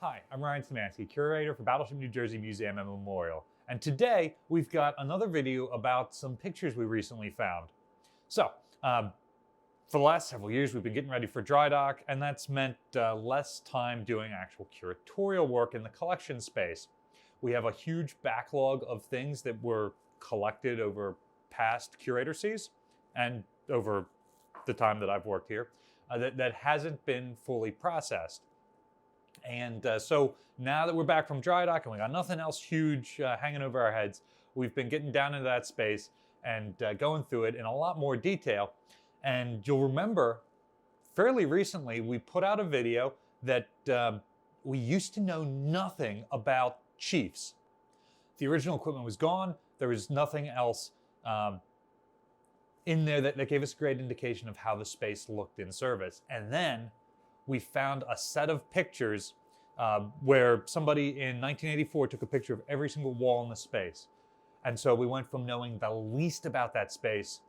Hi, I'm Ryan Szymanski, curator for Battleship New Jersey Museum and Memorial. And today we've got another video about some pictures we recently found. So, for the last several years we've been getting ready for dry dock, and that's meant less time doing actual curatorial work in the collection space. We have a huge backlog of things that were collected over past curatorcies and over the time that I've worked here that hasn't been fully processed. And so now that we're back from dry dock and we got nothing else huge hanging over our heads, we've been getting down into that space and going through it in a lot more detail. And you'll remember fairly recently we put out a video that we used to know nothing about chiefs. The original equipment was gone. There was nothing else in there that gave us a great indication of how the space looked in service. And then we found a set of pictures where somebody in 1984 took a picture of every single wall in the space. And so we went from knowing the least about that space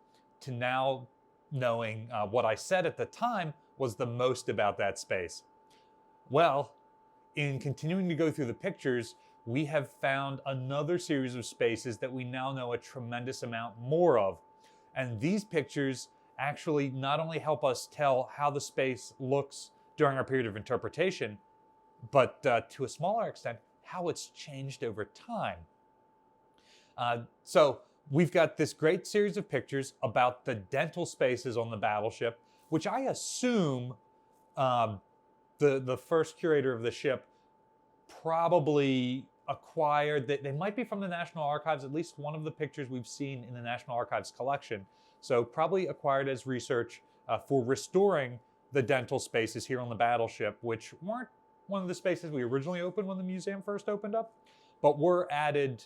to now knowing what I said at the time was the most about that space. Well, in continuing to go through the pictures, we have found another series of spaces that we now know a tremendous amount more of. And these pictures actually not only help us tell how the space looks during our period of interpretation, but to a smaller extent, how it's changed over time. So we've got this great series of pictures about the dental spaces on the battleship, which I assume the first curator of the ship probably acquired. They might be from the National Archives, at least one of the pictures we've seen in the National Archives collection. So probably acquired as research for restoring the dental spaces here on the battleship, which weren't one of the spaces we originally opened when the museum first opened up, but were added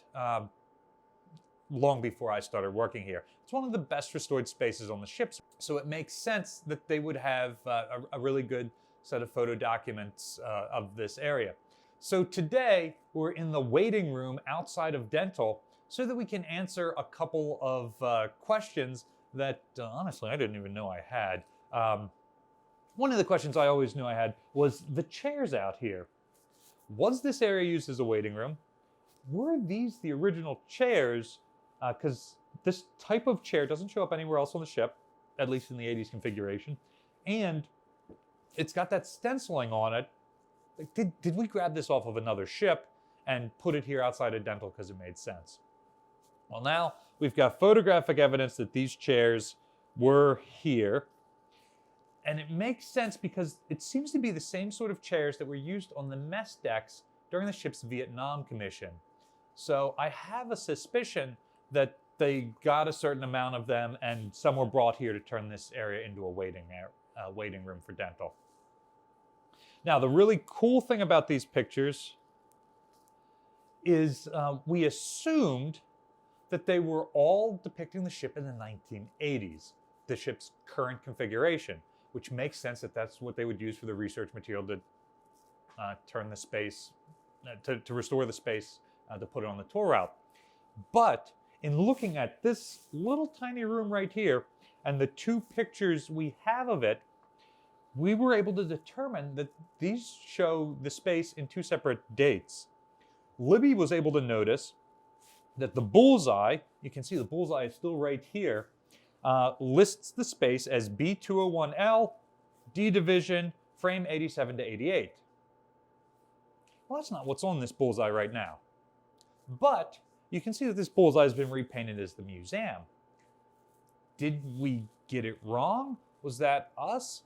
long before I started working here. It's one of the best restored spaces on the ship, so it makes sense that they would have a really good set of photo documents of this area. So today, we're in the waiting room outside of dental so that we can answer a couple of questions that, honestly, I didn't even know I had. One of the questions I always knew I had was the chairs out here. Was this area used as a waiting room? Were these the original chairs? Because this type of chair doesn't show up anywhere else on the ship, at least in the 80s configuration. And it's got that stenciling on it. Did we grab this off of another ship and put it here outside of dental because it made sense? Well, now we've got photographic evidence that these chairs were here. And it makes sense because it seems to be the same sort of chairs that were used on the mess decks during the ship's Vietnam commission. So I have a suspicion that they got a certain amount of them and some were brought here to turn this area into a waiting room for dental. Now, the really cool thing about these pictures is we assumed that they were all depicting the ship in the 1980s, the ship's current configuration, which makes sense that that's what they would use for the research material to turn the space, to restore the space, to put it on the tour route. But in looking at this little tiny room right here and the two pictures we have of it, we were able to determine that these show the space in two separate dates. Libby was able to notice that the bullseye, you can see the bullseye is still right here, lists the space as B201L, D Division, frame 87 to 88. Well, that's not what's on this bullseye right now. But you can see that this bullseye has been repainted as the museum. Did we get it wrong? Was that us?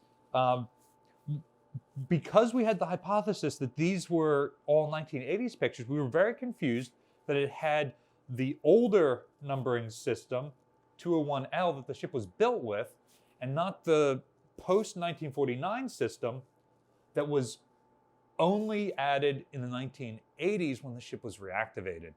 Because we had the hypothesis that these were all 1980s pictures, we were very confused that it had the older numbering system, 201L, that the ship was built with, and not the post-1949 system that was only added in the 1980s when the ship was reactivated.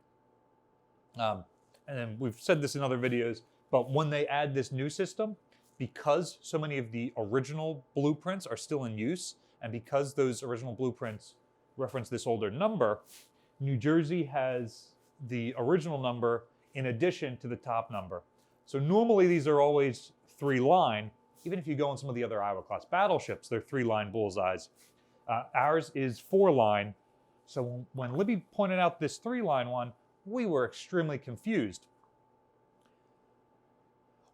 And then we've said this in other videos, but when they add this new system, because so many of the original blueprints are still in use, and because those original blueprints reference this older number, New Jersey has the original number in addition to the top number. So normally these are always 3-line. Even if you go on some of the other Iowa-class battleships, they're 3-line bullseyes. Ours is 4-line, So when Libby pointed out this 3-line one, we were extremely confused.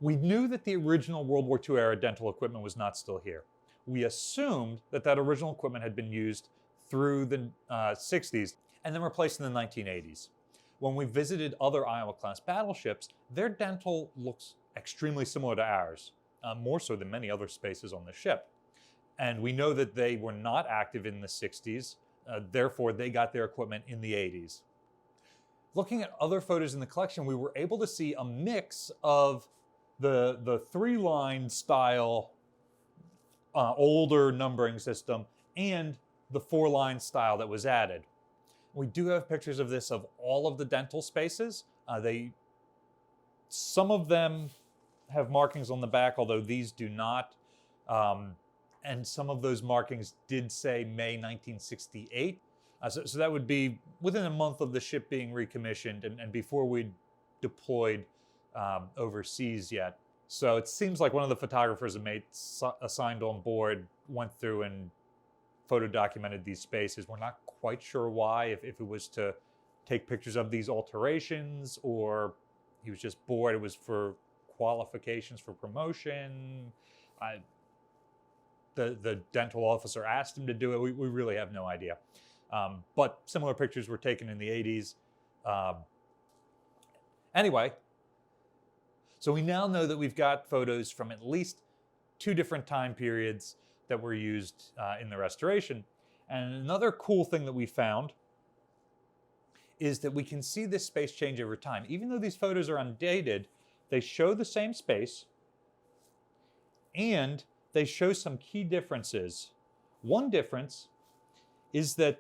We knew that the original World War II era dental equipment was not still here. We assumed that that original equipment had been used through the 60s and then replaced in the 1980s. When we visited other Iowa-class battleships, their dental looks extremely similar to ours, more so than many other spaces on the ship. And we know that they were not active in the 60s, therefore they got their equipment in the 80s. Looking at other photos in the collection, we were able to see a mix of the 3-line style older numbering system and the 4-line style that was added. We do have pictures of this of all of the dental spaces. Some of them have markings on the back, although these do not. And some of those markings did say May 1968. So that would be within a month of the ship being recommissioned and before we'd deployed overseas yet. So it seems like one of the photographers assigned on board went through and photo documented these spaces. We're not quite sure why, if it was to take pictures of these alterations or he was just bored. It was for qualifications for promotion. The dental officer asked him to do it. We really have no idea. But similar pictures were taken in the 80s. Anyway, so we now know that we've got photos from at least 2 different time periods that were used in the restoration. And another cool thing that we found is that we can see this space change over time. Even though these photos are undated, they show the same space and they show some key differences. One difference is that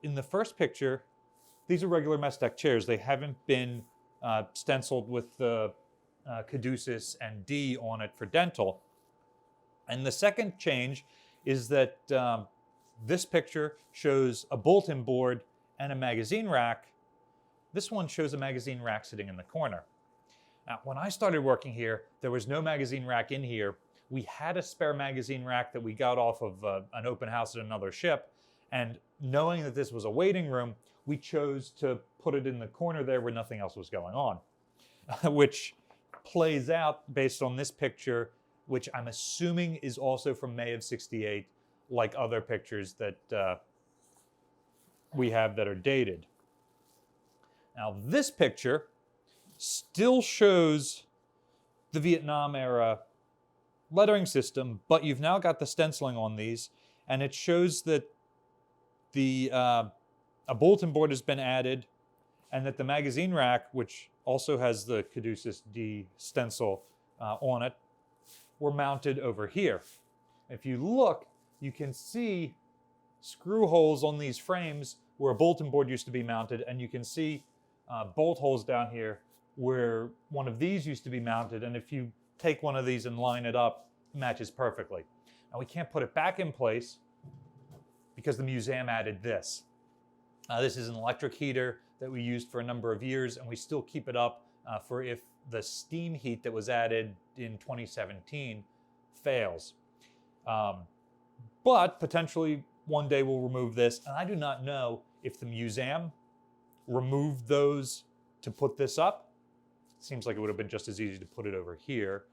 in the first picture, these are regular mess deck chairs. They haven't been stenciled with the caduceus and D on it for dental. And the second change is that this picture shows a bulletin board and a magazine rack. This one shows a magazine rack sitting in the corner. Now, when I started working here, there was no magazine rack in here. We had a spare magazine rack that we got off of an open house at another ship. And knowing that this was a waiting room, we chose to put it in the corner there where nothing else was going on, which plays out based on this picture, which I'm assuming is also from May of '68, like other pictures that we have that are dated. Now, this picture still shows the Vietnam era lettering system, but you've now got the stenciling on these, and it shows that a bulletin board has been added, and that the magazine rack, which also has the caduceus D stencil on it, were mounted over here. If you look, you can see screw holes on these frames where a bulletin board used to be mounted, and you can see bolt holes down here where one of these used to be mounted, and if you take one of these and line it up, it matches perfectly. Now we can't put it back in place because the museum added this. This is an electric heater that we used for a number of years, and we still keep it up for if the steam heat that was added in 2017 fails. But potentially one day we'll remove this, and I do not know if the museum removed those to put this up. It seems like it would have been just as easy to put it over here.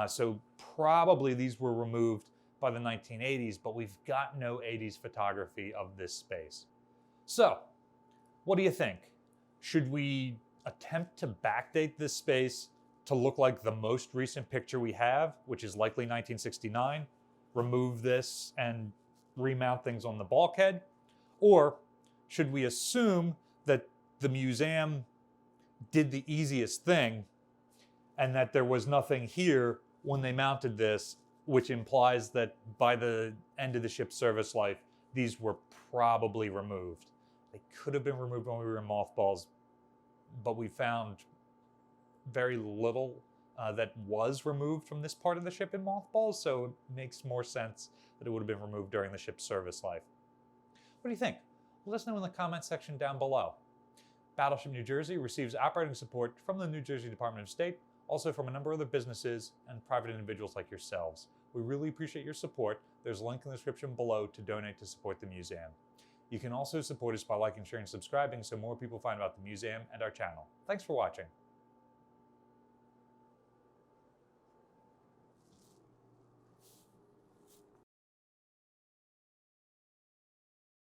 So probably these were removed by the 1980s, but we've got no 80s photography of this space. So, what do you think? Should we attempt to backdate this space to look like the most recent picture we have, which is likely 1969, remove this and remount things on the bulkhead? Or should we assume that the museum did the easiest thing and that there was nothing here when they mounted this, which implies that by the end of the ship's service life, these were probably removed? They could have been removed when we were in mothballs, but we found very little that was removed from this part of the ship in mothballs, so it makes more sense that it would have been removed during the ship's service life. What do you think? Let us know in the comment section down below. Battleship New Jersey receives operating support from the New Jersey Department of State, also from a number of other businesses and private individuals like yourselves. We really appreciate your support. There's a link in the description below to donate to support the museum. You can also support us by liking, sharing, and subscribing so more people find about the museum and our channel. Thanks for watching.